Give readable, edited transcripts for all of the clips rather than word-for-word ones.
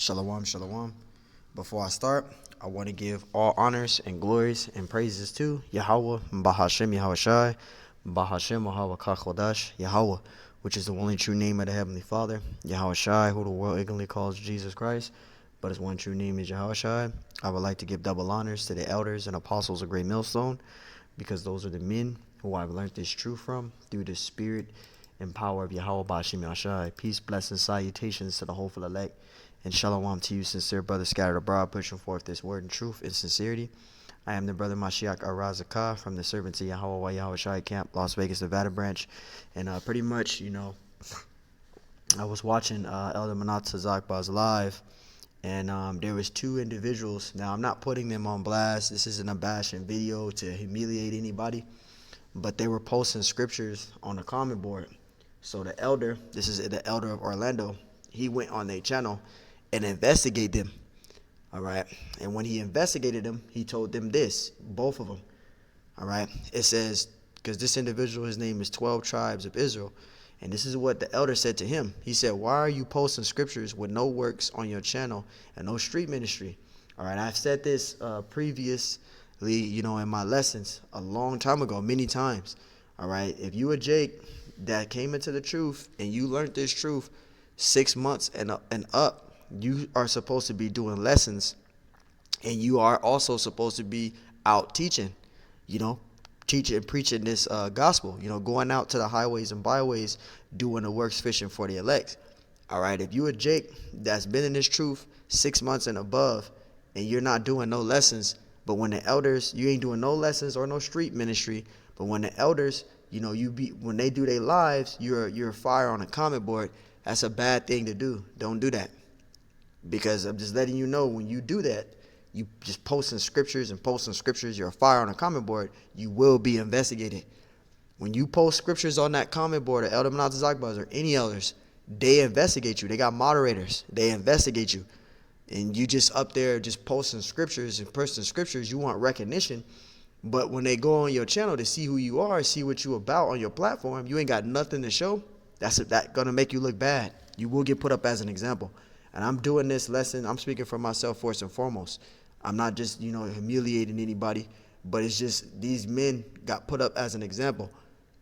Shalom, shalom. Before I start, I want to give all honors and glories and praises to Yahweh, Bahashem Yahushai, Bahashem Chodash, Yahweh, which is the only true name of the Heavenly Father, Yahushai, who the world ignorantly calls Jesus Christ, but his one true name is Yahushai. I would like to give double honors to the elders and apostles of Great Millstone, because those are the men who I've learned this truth from through the spirit and power of Yahweh Bahashem Yahushai. Peace, blessings, salutations to the hopeful elect. And shalom to you, sincere brothers scattered abroad, pushing forth this word in truth and sincerity. I am the brother Mashiach Arazakah from the Servants of Yahweh Yahushai Camp, Las Vegas, Nevada branch. And pretty much, I was watching Elder Manat Tazakbaz live, and there was two individuals. Now, I'm not putting them on blast. This isn't a bashing video to humiliate anybody, but they were posting scriptures on the comment board. So the elder, this is the elder of Orlando, he went on their channel and investigate them. All right. And when he investigated them, he told them this, both of them. All right. It says, because this individual, his name is 12 Tribes of Israel. And this is what the elder said to him. He said, why are you posting scriptures with no works on your channel and no street ministry? All right. I've said this previously, in my lessons a long time ago, many times. All right. If you a Jake that came into the truth and you learned this truth 6 months and up, you are supposed to be doing lessons, and you are also supposed to be out teaching, teaching, preaching this gospel, going out to the highways and byways, doing the works, fishing for the elect. All right, if you a Jake that's been in this truth 6 months and above, and you're not doing no lessons, but when the elders, you ain't doing no lessons or no street ministry, but when the elders, when they do their lives, you're fire on a comment board. That's a bad thing to do. Don't do that. Because I'm just letting you know, when you do that, you just posting scriptures, you're a fire on a comment board, you will be investigated. When you post scriptures on that comment board, or Elder Manat Zakbaz or any elders, they investigate you. They got moderators. They investigate you. And you just up there just posting scriptures, you want recognition. But when they go on your channel to see who you are, see what you about on your platform, you ain't got nothing to show. That's going to make you look bad. You will get put up as an example. And I'm doing this lesson, I'm speaking for myself first and foremost. I'm not just, humiliating anybody, but it's just these men got put up as an example.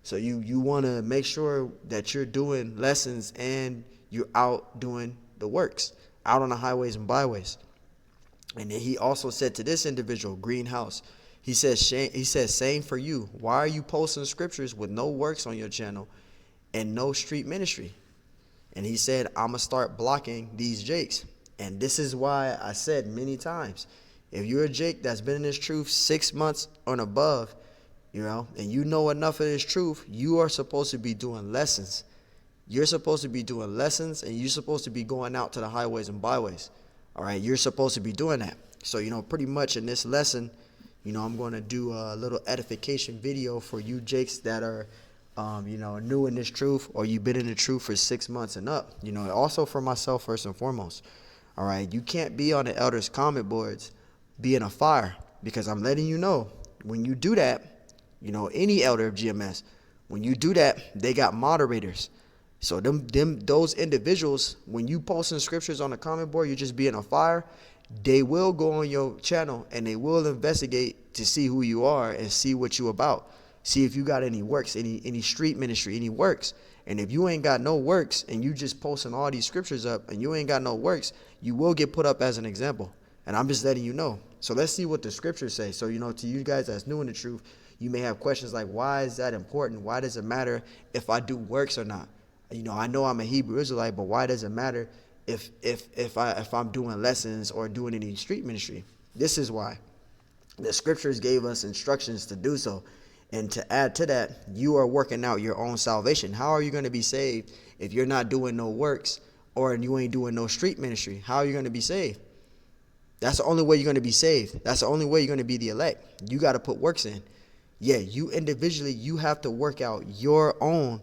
So you want to make sure that you're doing lessons and you're out doing the works, out on the highways and byways. And then he also said to this individual, Greenhouse, he says, same for you. Why are you posting scriptures with no works on your channel and no street ministry? And he said, I'm going to start blocking these Jakes. And this is why I said many times, if you're a Jake that's been in this truth 6 months and above, and you know enough of this truth, you are supposed to be doing lessons. You're supposed to be doing lessons, and you're supposed to be going out to the highways and byways. All right, you're supposed to be doing that. So, pretty much in this lesson, I'm going to do a little edification video for you Jakes that are new in this truth, or you've been in the truth for 6 months and up, also for myself first and foremost. All right. You can't be on the elders comment boards being a fire, because I'm letting you know, when you do that, any elder of GMS, when you do that, they got moderators. So those individuals, when you posting scriptures on the comment board, you're just being a fire. They will go on your channel and they will investigate to see who you are and see what you about. See if you got any works, any street ministry, any works. And if you ain't got no works and you just posting all these scriptures up and you ain't got no works, you will get put up as an example. And I'm just letting you know. So let's see what the scriptures say. So, to you guys that's new in the truth, you may have questions like, why is that important? Why does it matter if I do works or not? I know I'm a Hebrew Israelite, but why does it matter if I'm doing lessons or doing any street ministry? This is why. The scriptures gave us instructions to do so. And to add to that, you are working out your own salvation. How are you going to be saved if you're not doing no works or you ain't doing no street ministry? How are you going to be saved? That's the only way you're going to be saved. That's the only way you're going to be the elect. You got to put works in. Yeah, you individually, you have to work out your own,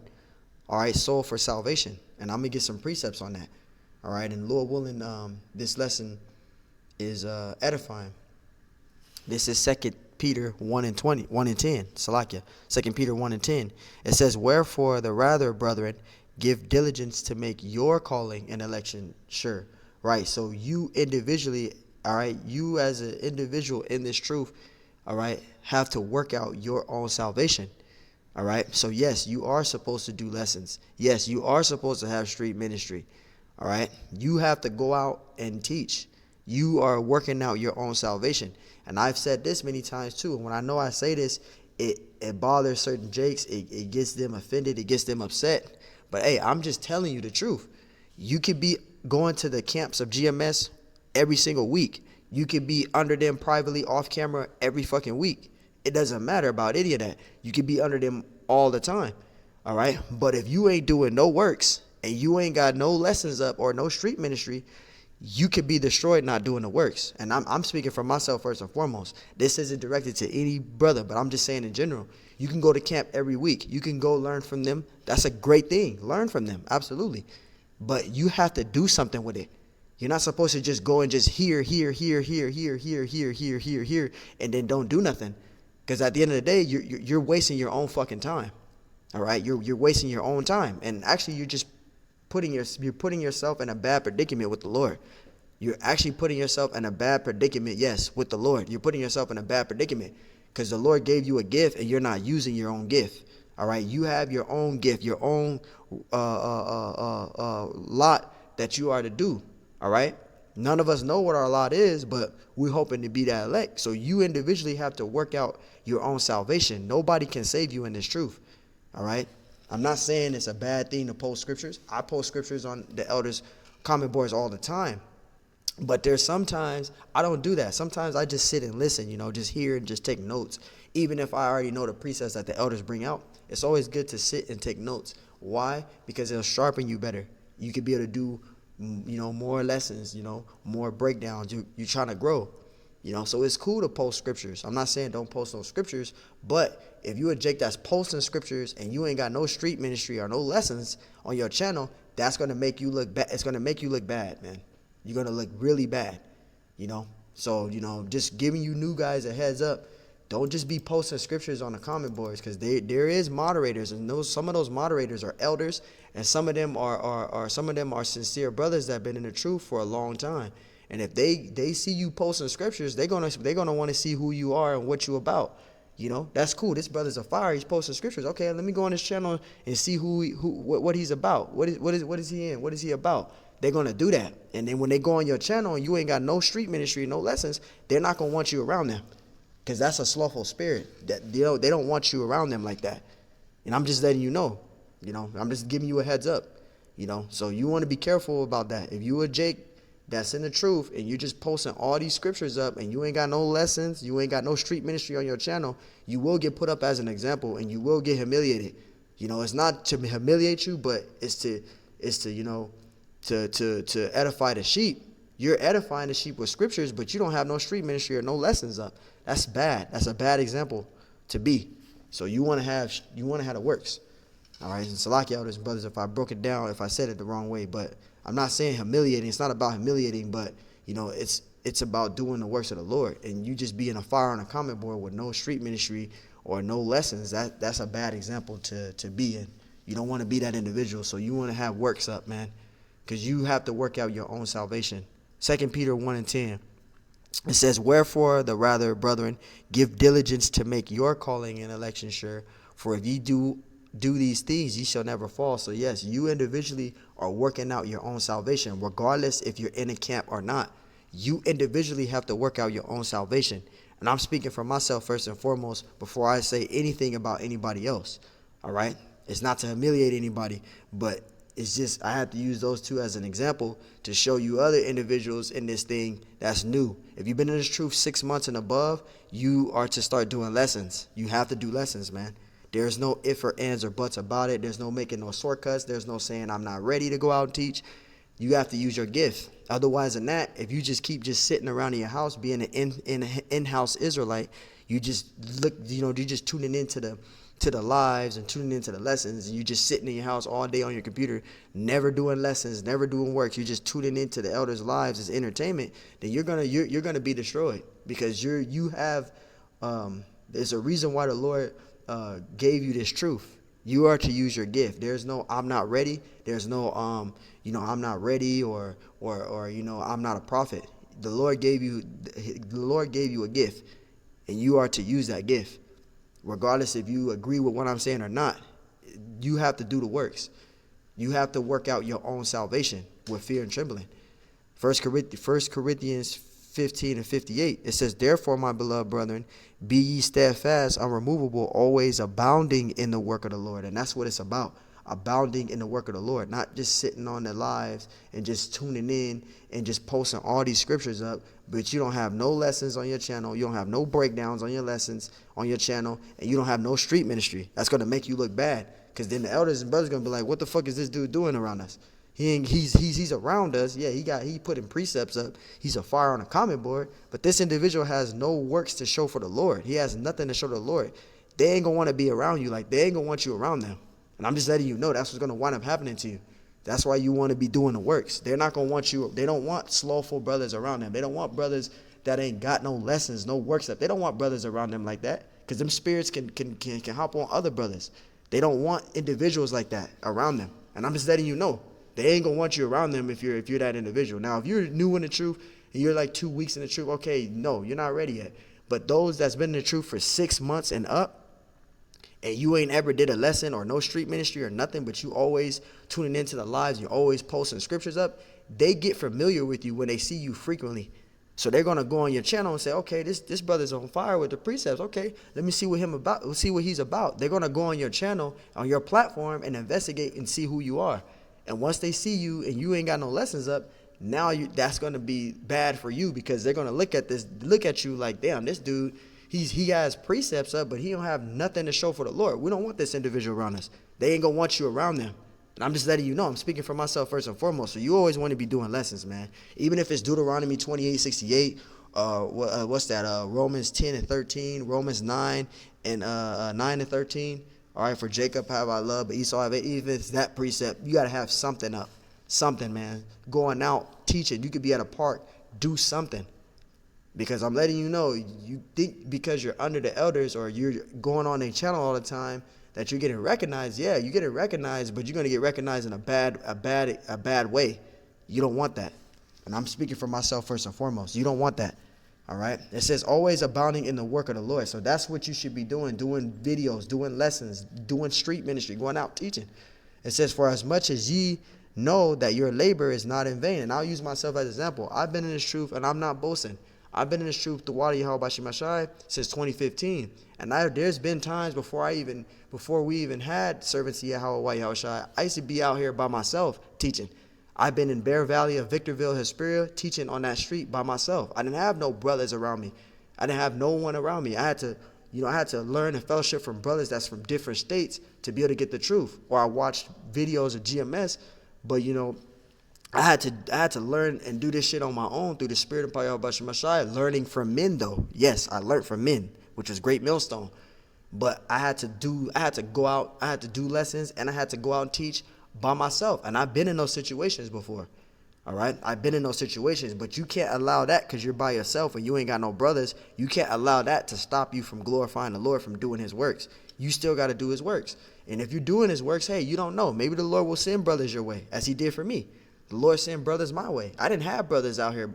soul for salvation. And I'm going to get some precepts on that. All right, and Lord willing, this lesson is edifying. This is 2 Peter 1 and 10. Salakia. 2 Peter 1 and 10. It says, wherefore the rather, brethren, give diligence to make your calling and election sure. right? So you individually, all right, you as an individual in this truth, all right, have to work out your own salvation. All right. So yes, you are supposed to do lessons. Yes, you are supposed to have street ministry. All right. You have to go out and teach. You are working out your own salvation. And I've said this many times too. And when I know I say this, it bothers certain jakes. It gets them offended. It gets them upset. But hey, I'm just telling you the truth. You could be going to the camps of GMS every single week. You could be under them privately off camera every fucking week. It doesn't matter about any of that. You can be under them all the time. All right. But if you ain't doing no works and you ain't got no lessons up or no street ministry, you could be destroyed not doing the works. And I'm speaking for myself first and foremost. This isn't directed to any brother, but I'm just saying in general. You can go to camp every week. You can go learn from them. That's a great thing. Learn from them. Absolutely. But you have to do something with it. You're not supposed to just go and just hear, and then don't do nothing. Because at the end of the day, you're wasting your own fucking time. All right, you're wasting your own time, and actually, you're just putting yourself in a bad predicament with the Lord. You're actually putting yourself in a bad predicament. Yes, with the Lord, you're putting yourself in a bad predicament because the Lord gave you a gift, and you're not using your own gift. All right, you have your own gift, your own lot that you are to do. All right. None of us know what our lot is, but we're hoping to be that elect. So you individually have to work out your own salvation. Nobody can save you in this truth. All right. I'm not saying it's a bad thing to post scriptures. I post scriptures on the elders' comment boards all the time. But there's sometimes I don't do that. Sometimes I just sit and listen, just hear and just take notes. Even if I already know the precepts that the elders bring out, it's always good to sit and take notes. Why? Because it'll sharpen you better. You could be able to do more lessons, more breakdowns. You're trying to grow, so it's cool to post scriptures. I'm not saying don't post those scriptures, but if you a Jake that's posting scriptures and you ain't got no street ministry or no lessons on your channel, that's going to make you look bad. It's going to make you look bad, man. You're going to look really bad, so, just giving you new guys a heads up. Don't just be posting scriptures on the comment boards, because there is moderators, and some of those moderators are elders, and some of them are sincere brothers that have been in the truth for a long time. And if they see you posting scriptures, they're gonna want to see who you are and what you about. That's cool. This brother's a fire. He's posting scriptures. Okay, let me go on his channel and see what he's about. What is he in? What is he about? They're gonna do that. And then when they go on your channel and you ain't got no street ministry, no lessons, they're not gonna want you around them. Because that's a slothful spirit. That they don't want you around them like that. And I'm just letting you know. I'm just giving you a heads up. So you want to be careful about that. If you a Jake that's in the truth and you're just posting all these scriptures up and you ain't got no lessons, you ain't got no street ministry on your channel, you will get put up as an example and you will get humiliated. It's not to humiliate you, but it's to to edify the sheep. You're edifying the sheep with scriptures, but you don't have no street ministry or no lessons up. That's bad. That's a bad example to be. So you want to have the works. All right. And Salaki elders and brothers, if I broke it down, if I said it the wrong way, but I'm not saying humiliating. It's not about humiliating, but it's about doing the works of the Lord. And you just being a fire on a comment board with no street ministry or no lessons, that's a bad example to be in. You don't want to be that individual. So you want to have works up, man, because you have to work out your own salvation. 2 Peter 1:10. It says, wherefore the rather, brethren, give diligence to make your calling and election sure. For if ye do these things, ye shall never fall. So yes, you individually are working out your own salvation, regardless if you're in a camp or not. You individually have to work out your own salvation. And I'm speaking for myself first and foremost before I say anything about anybody else. All right? It's not to humiliate anybody, but it's just I have to use those two as an example to show you other individuals in this thing that's new. If you've been in this truth 6 months and above, you are to start doing lessons. You have to do lessons, man. There's no if or ands or buts about it. There's no making no shortcuts. There's no saying I'm not ready to go out and teach. You have to use your gift. Otherwise than that, if you just keep just sitting around in your house being an in-house Israelite, you just you're just tuning into the lives and tuning into the lessons, and you just sitting in your house all day on your computer, never doing lessons, never doing works. You're just tuning into the elders' lives as entertainment. Then you're gonna be destroyed, because you have there's a reason why the Lord gave you this truth. You are to use your gift. There's no I'm not ready. There's no I'm not ready or I'm not a prophet. The Lord gave you a gift, and you are to use that gift. Regardless if you agree with what I'm saying or not, you have to do the works. You have to work out your own salvation with fear and trembling. First Corinthians 15 and 58, it says, "Therefore, my beloved brethren, be ye steadfast, unremovable, always abounding in the work of the Lord." And that's what it's about, abounding in the work of the Lord, not just sitting on the lives and just tuning in and just posting all these scriptures up, but you don't have no lessons on your channel, you don't have no breakdowns on your lessons on your channel, and you don't have no street ministry. That's going to make you look bad, because then the elders and brothers are going to be like, what the fuck is this dude doing around us? He's around us. Yeah, he putting precepts up. He's a fire on a comment board. But this individual has no works to show for the Lord. He has nothing to show the Lord. They ain't gonna want to be around you. Like, they ain't gonna want you around them. And I'm just letting you know that's what's gonna wind up happening to you. That's why you want to be doing the works. They're not gonna want you. They don't want slothful brothers around them. They don't want brothers that ain't got no lessons, no works up. They don't want brothers around them like that, because them spirits can hop on other brothers. They don't want individuals like that around them. And I'm just letting you know. They ain't gonna want you around them if you're that individual. Now, if you're new in the truth and you're like 2 weeks in the truth, okay, no, you're not ready yet. But those that's been in the truth for 6 months and up, and you ain't ever did a lesson or no street ministry or nothing, but you always tuning into the lives, you're always posting scriptures up, they get familiar with you when they see you frequently. So they're gonna go on your channel and say, okay, this brother's on fire with the precepts. Okay, let me see what he's about. They're gonna go on your channel, on your platform, and investigate and see who you are. And once they see you and you ain't got no lessons up, now that's going to be bad for you, because they're going to look at you like, damn, this dude, he has precepts up, but he don't have nothing to show for the Lord. We don't want this individual around us. They ain't going to want you around them. And I'm just letting you know, I'm speaking for myself first and foremost. So you always want to be doing lessons, man. Even if it's Deuteronomy 28:68, what's that? Romans 10 and 13, Romans 9 and 9 and 13. All right, for Jacob have I love, but Esau have hate. Even if it's that precept, you got to have something up. Something, man. Going out, teaching. You could be at a park. Do something. Because I'm letting you know, you think because you're under the elders or you're going on their channel all the time that you're getting recognized. Yeah, you're getting recognized, but you're going to get recognized in a bad way. You don't want that. And I'm speaking for myself first and foremost. You don't want that. All right. It says always abounding in the work of the Lord. So that's what you should be doing videos, doing lessons, doing street ministry, going out teaching. It says, for as much as ye know that your labor is not in vain. And I'll use myself as an example. I've been in this truth and I'm not boasting. I've been in this truth, the water Yahweh Shemashai, since 2015. And there's been times before we even had servants of Yahweh Yahushai, I used to be out here by myself teaching. I've been in Bear Valley of Victorville, Hesperia, teaching on that street by myself. I didn't have no brothers around me. I didn't have no one around me. I had to learn and fellowship from brothers that's from different states to be able to get the truth. Or I watched videos of GMS, but I had to learn and do this shit on my own through the spirit of Yahweh Shemashai, learning from men though. Yes, I learned from men, which was Great Millstone. But I had to go out, I had to do lessons, and I had to go out and teach by myself. And I've been in those situations before. All right, I've been in those situations, but you can't allow that, because you're by yourself and you ain't got no brothers. You can't allow that to stop you from glorifying the Lord, from doing his works. You still got to do his works. And if you're doing his works, hey, you don't know. Maybe the Lord will send brothers your way, as he did for me. The Lord sent brothers my way. I didn't have brothers out here,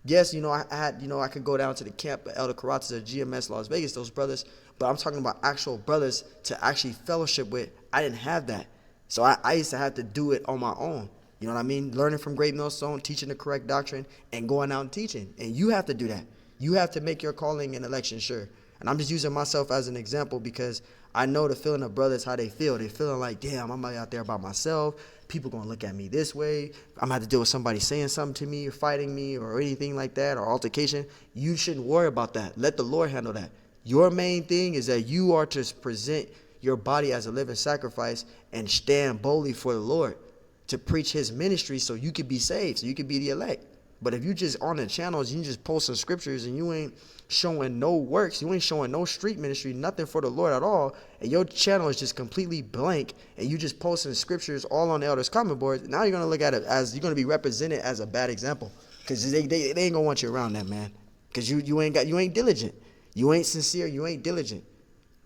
Yes, I could go down to the camp at Elder Karatas at GMS Las Vegas, those brothers. But I'm talking about actual brothers to actually fellowship with. I didn't have that. So I used to have to do it on my own. You know what I mean? Learning from Great Millstone, teaching the correct doctrine, and going out and teaching. And you have to do that. You have to make your calling and election sure. And I'm just using myself as an example, because I know the feeling of brothers, how they feel. They're feeling like, damn, I'm out there by myself. People going to look at me this way. I'm going to have to deal with somebody saying something to me or fighting me or anything like that, or altercation. You shouldn't worry about that. Let the Lord handle that. Your main thing is that you are to present your body as a living sacrifice and stand boldly for the Lord to preach his ministry, so you could be saved, so you could be the elect. But if you just on the channels, you just posting scriptures and you ain't showing no works, you ain't showing no street ministry, nothing for the Lord at all, and your channel is just completely blank, and you just posting scriptures all on the elders' comment board, now you're going to look at it as, you're going to be represented as a bad example, because they ain't going to want you around that, man, because you ain't diligent. You ain't sincere. You ain't diligent.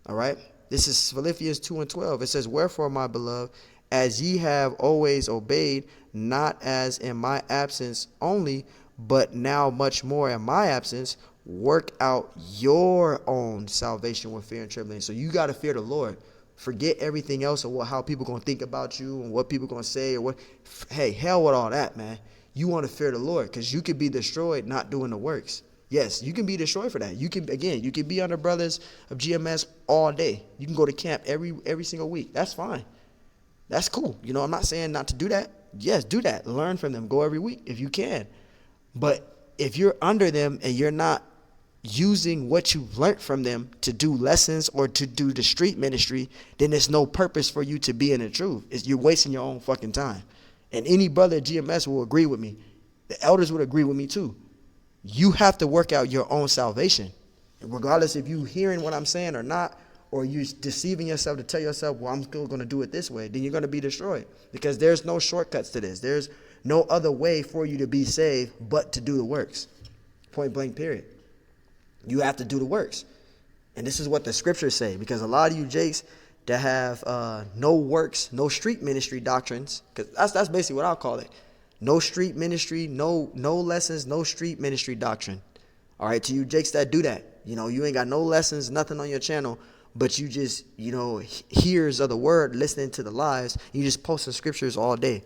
All right? This is Philippians 2:12. It says, wherefore, my beloved, as ye have always obeyed, not as in my absence only, but now much more in my absence, work out your own salvation with fear and trembling. So you got to fear the Lord. Forget everything else or how people going to think about you and what people going to say or what. Hey, hell with all that, man. You want to fear the Lord because you could be destroyed not doing the works. Yes, you can be destroyed for that. You can be under brothers of GMS all day. You can go to camp every single week. That's fine. That's cool. You know, I'm not saying not to do that. Yes, do that. Learn from them. Go every week if you can. But if you're under them and you're not using what you've learned from them to do lessons or to do the street ministry, then there's no purpose for you to be in the truth. You're wasting your own fucking time. And any brother at GMS will agree with me. The elders would agree with me too. You have to work out your own salvation. And regardless if you hearing what I'm saying or not, or you deceiving yourself to tell yourself, well, I'm still going to do it this way, then you're going to be destroyed. Because there's no shortcuts to this. There's no other way for you to be saved but to do the works. Point blank, period. You have to do the works. And this is what the scriptures say. Because a lot of you jakes that have no works, no street ministry doctrines, because that's basically what I'll call it. No street ministry, no lessons, no street ministry doctrine. All right, to you jakes that do that. You know, you ain't got no lessons, nothing on your channel, but you just, hearers of the word, listening to the lives, you just posting scriptures all day.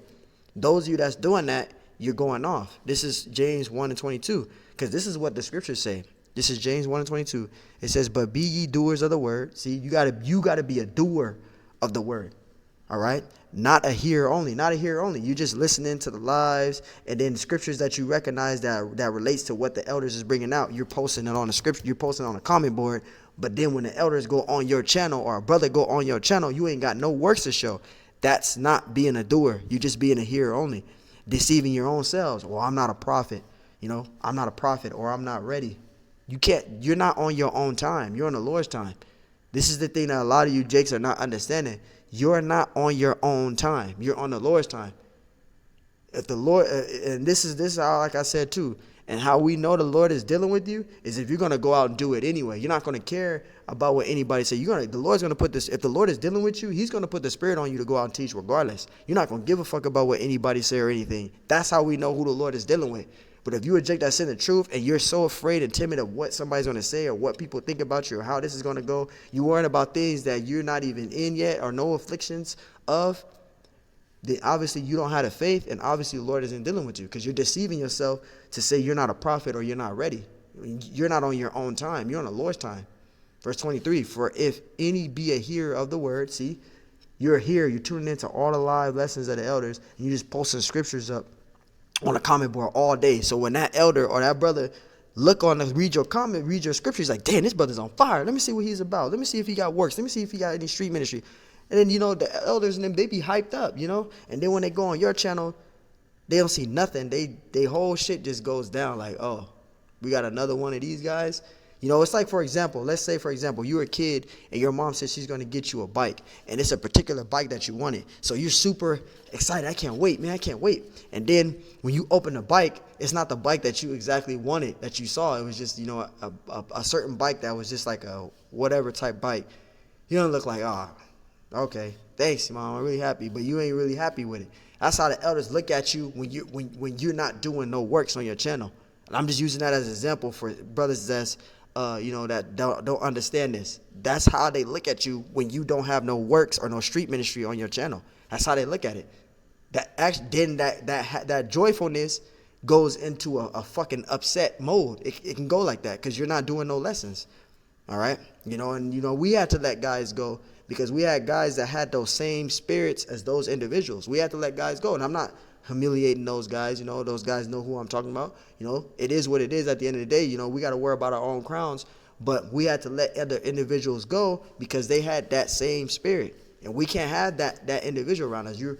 Those of you that's doing that, you're going off. This is James 1:22, because this is what the scriptures say. This is James 1:22. It says, but be ye doers of the word. See, you gotta be a doer of the word. All right? Not a hearer only. Not a hearer only. You just listening to the lives and then scriptures that you recognize that relates to what the elders is bringing out. You're posting it on the scripture. You're posting it on a comment board. But then when the elders go on your channel or a brother go on your channel, you ain't got no works to show. That's not being a doer. You just being a hearer only. Deceiving your own selves. Well, I'm not a prophet. I'm not a prophet or I'm not ready. You're not on your own time. You're on the Lord's time. This is the thing that a lot of you jakes are not understanding. You're not on your own time. You're on the Lord's time. If the Lord, and this is how, like I said too, and how we know the Lord is dealing with you is if you're going to go out and do it anyway. You're not going to care about what anybody say. The Lord's going to put this, if the Lord is dealing with you, he's going to put the spirit on you to go out and teach regardless. You're not going to give a fuck about what anybody say or anything. That's how we know who the Lord is dealing with. But if you reject that sin of truth and you're so afraid and timid of what somebody's going to say or what people think about you or how this is going to go, you worrying about things that you're not even in yet or no afflictions of, then obviously you don't have the faith and obviously the Lord isn't dealing with you because you're deceiving yourself to say you're not a prophet or you're not ready. You're not on your own time. You're on the Lord's time. Verse 23, for if any be a hearer of the word, see, you're here, you're tuning into all the live lessons of the elders and you're just posting scriptures up on a comment board all day. So when that elder or that brother read your comment, read your scripture, he's like, damn, this brother's on fire. Let me see what he's about. Let me see if he got works. Let me see if he got any street ministry. And then, the elders and them, they be hyped up, And then when they go on your channel, they don't see nothing. They whole shit just goes down like, oh, we got another one of these guys. It's like, for example, let's say, for example, you're a kid and your mom says she's going to get you a bike and it's a particular bike that you wanted. So you're super excited. I can't wait, man. I can't wait. And then when you open the bike, it's not the bike that you exactly wanted that you saw. It was just, a certain bike that was just like a whatever type bike. You don't look like, oh, okay, thanks, Mom. I'm really happy. But you ain't really happy with it. That's how the elders look at you when you're not doing no works on your channel. And I'm just using that as an example for brothers that's that don't understand this. That's how they look at you when you don't have no works or no street ministry on your channel. That's how they look at it. That joyfulness goes into a fucking upset mode. It can go like that because you're not doing no lessons. All right, we had to let guys go because we had guys that had those same spirits as those individuals. We had to let guys go, and I'm not humiliating those guys. Those guys know who I'm talking about. It is what it is at the end of the day. We got to worry about our own crowns, but we had to let other individuals go because they had that same spirit, and we can't have that individual around us. You're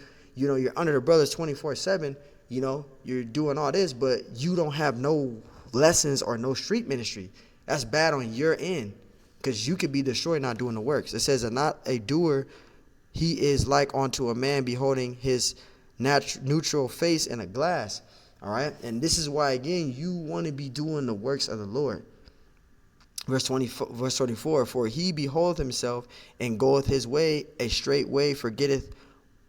under the brothers 24/7. You're doing all this, but you don't have no lessons or no street ministry. That's bad on your end because you could be destroyed not doing the works. It says, not a doer, he is like unto a man beholding his neutral face in a glass. All right. And this is why, again, you want to be doing the works of the Lord. Verse 24, for he beholdeth himself and goeth his way a straight way, forgetteth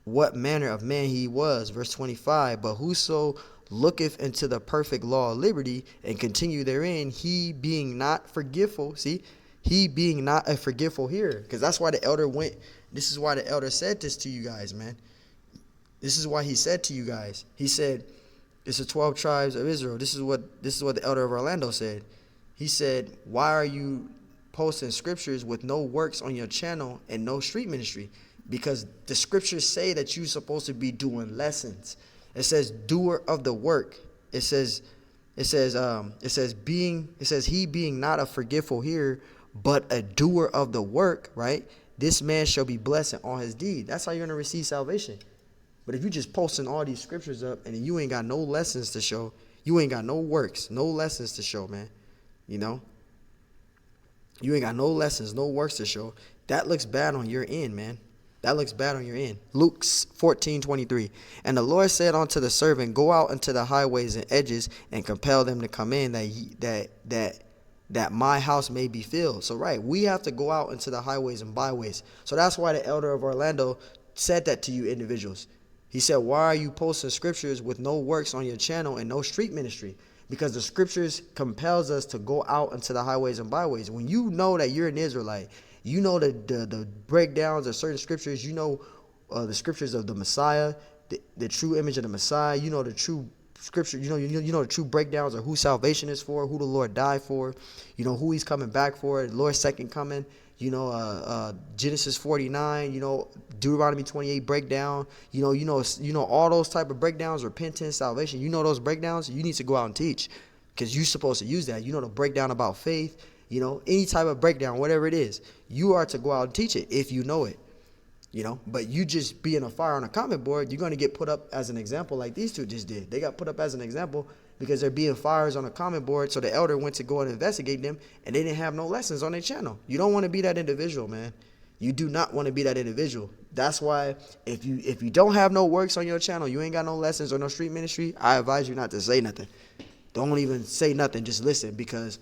what manner of man he was. Verse 25, but whoso looketh into the perfect law of liberty and continue therein, he being not forgetful. See, he being not a forgetful hearer, because that's why the elder went. This is why the elder said this to you guys, man. This is why he said to you guys. He said, it's the 12 tribes of Israel. This is what the elder of Orlando said. He said, why are you posting scriptures with no works on your channel and no street ministry? Because the scriptures say that you're supposed to be doing lessons. It says doer of the work. It says he being not a forgetful hearer, but a doer of the work, right? This man shall be blessed in all his deed. That's how you're gonna receive salvation. But if you just posting all these scriptures up and you ain't got no lessons to show, you ain't got no works, no lessons to show, man. You know? You ain't got no lessons, no works to show. That looks bad on your end, man. That looks bad on your end. Luke 14:23. And the Lord said unto the servant, go out into the highways and edges and compel them to come in, that my house may be filled. So right, we have to go out into the highways and byways. So that's why the elder of Orlando said that to you individuals. He said, why are you posting scriptures with no works on your channel and no street ministry? Because the scriptures compels us to go out into the highways and byways. When you know that you're an Israelite, you know the breakdowns of certain scriptures. You know the scriptures of the Messiah, the true image of the Messiah. You know the true scripture. You know the true breakdowns of who salvation is for, who the Lord died for. You know who He's coming back for, the Lord's second coming. You know Genesis 49. You know Deuteronomy 28 breakdown. You know all those type of breakdowns, repentance, salvation. You know those breakdowns. You need to go out and teach, because you're supposed to use that. You know the breakdown about faith. You know, any type of breakdown, whatever it is, you are to go out and teach it if you know it, you know. But you just being a fire on a comment board, you're going to get put up as an example like these two just did. They got put up as an example because they're being fires on a comment board. So the elder went to go and investigate them, and they didn't have no lessons on their channel. You don't want to be that individual, man. You do not want to be that individual. That's why if you don't have no works on your channel, you ain't got no lessons or no street ministry, I advise you not to say nothing. Don't even say nothing. Just listen, because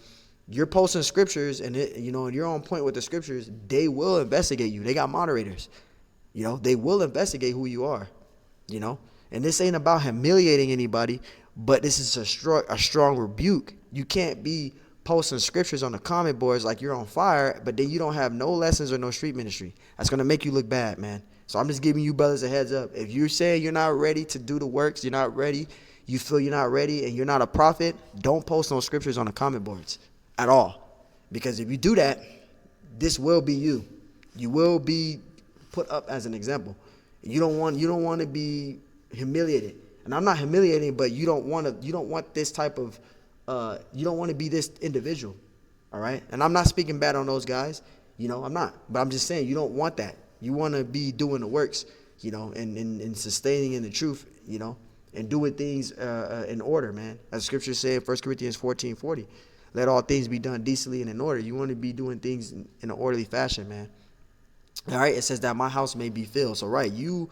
you're posting scriptures and and you're on point with the scriptures. They will investigate you. They got moderators. You know, they will investigate who you are. You know, and this ain't about humiliating anybody, but this is a strong rebuke. You can't be posting scriptures on the comment boards like you're on fire, but then you don't have no lessons or no street ministry. That's gonna make you look bad, man. So I'm just giving you brothers a heads up. If you're saying you're not ready to do the works, you're not ready, you feel you're not ready, and you're not a prophet, don't post no scriptures on the comment boards at all. Because if you do that, this will be you. You will be put up as an example. You don't want to be humiliated. And I'm not humiliating, but you don't want this type of you don't want to be this individual. All right? And I'm not speaking bad on those guys. I'm not. But I'm just saying you don't want that. You want to be doing the works, and sustaining in the truth, and doing things in order, man. As scripture said, 1 Corinthians 14:40. Let all things be done decently and in order. You want to be doing things in an orderly fashion, man. All right, it says that my house may be filled. So, right, you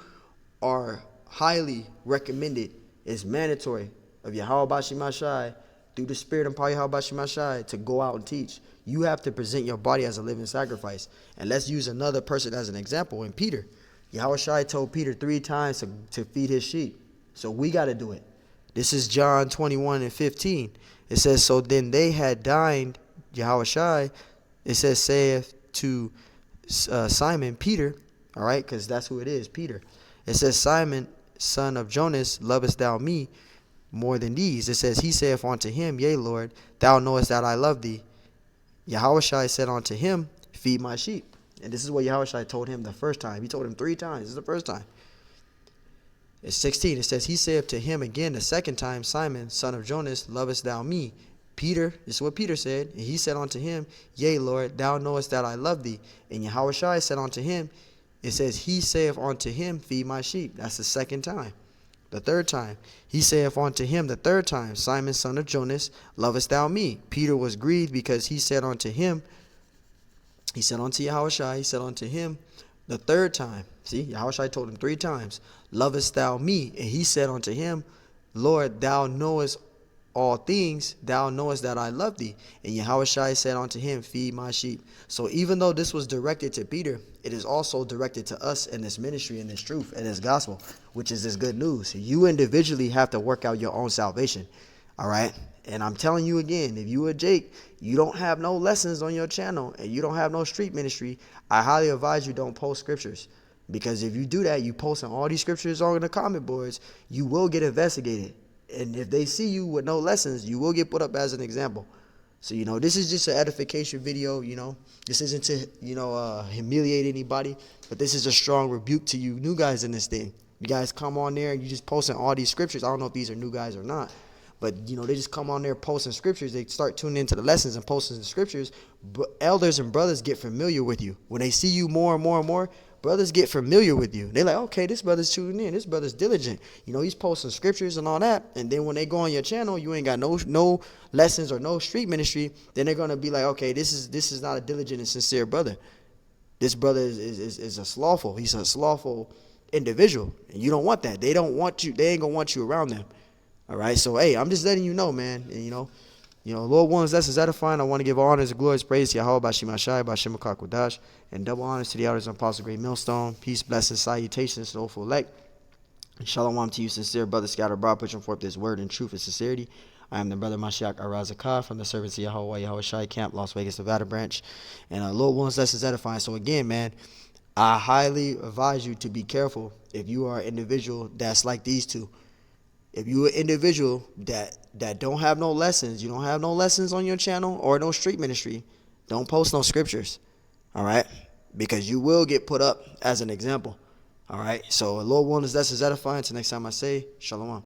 are highly recommended. It's mandatory of Yahweh Bashimashai, through the Spirit and power of Yahweh Bashimashai, to go out and teach. You have to present your body as a living sacrifice. And let's use another person as an example. In Peter, Yahweh Shai told Peter 3 times to feed his sheep. So we got to do it. This is John 21:15. It says, so then they had dined, Yahweh Shai, it says, saith to Simon, Peter, all right, because that's who it is, Peter. It says, Simon, son of Jonas, lovest thou me more than these? It says, he saith unto him, yea, Lord, thou knowest that I love thee. Yahweh Shai said unto him, feed my sheep. And this is what Yahweh Shai told him the first time. He told him 3 times. This is the first time. It's 16. It says, he said to him again the second time, Simon, son of Jonas, lovest thou me? Peter, this is what Peter said. And he said unto him, yea, Lord, thou knowest that I love thee. And Yahweh Shai said unto him, it says, he saith unto him, feed my sheep. That's the second time. The third time, he saith unto him the third time, Simon, son of Jonas, lovest thou me? Peter was grieved because he said unto him, he said unto Yahweh Shai, he said unto him the third time. See, Yahweh Shai told him 3 times, lovest thou me? And he said unto him, Lord, thou knowest all things, thou knowest that I love thee. And Yahushua said unto him, feed my sheep. So even though this was directed to Peter, it is also directed to us in this ministry, in this truth, in this gospel, which is this good news. You individually have to work out your own salvation. All right. And I'm telling you again, if you are Jake, you don't have no lessons on your channel and you don't have no street ministry, I highly advise you don't post scriptures. Because if you do that, you posting all these scriptures on the comment boards, you will get investigated. And if they see you with no lessons, you will get put up as an example. So, this is just an edification video, This isn't to, humiliate anybody, but this is a strong rebuke to you new guys in this thing. You guys come on there and you just posting all these scriptures. I don't know if these are new guys or not. But, they just come on there posting scriptures. They start tuning into the lessons and posting the scriptures. But elders and brothers get familiar with you. When they see you more and more and more, brothers get familiar with you. They're like, okay, this brother's tuning in. This brother's diligent. He's posting scriptures and all that. And then when they go on your channel, you ain't got no lessons or no street ministry. Then they're going to be like, okay, this is not a diligent and sincere brother. This brother is a slothful. He's a slothful individual. And you don't want that. They don't want you. They ain't going to want you around them. All right, so hey, I'm just letting you know, man. And Lord willing, that's edifying. I want to give all honors and glories, praise to Yahweh, Bashim Ashai, Bashim Akakwadash, and double honors to the elders and Apostle Great Millstone. Peace, blessings, salutations to the full elect. Shalom to you, sincere brother scattered abroad, pushing forth this word in truth and sincerity. I am the brother Mashiach Arazakah from the servants of Yahweh, Yahweh Shai Camp, Las Vegas, Nevada branch. And Lord willing, that's edifying. So again, man, I highly advise you to be careful if you are an individual that's like these two. If you're an individual that don't have no lessons, you don't have no lessons on your channel or no street ministry, don't post no scriptures, all right? Because you will get put up as an example, all right? So Lord willing, that's edifying. Until next time I say, shalom.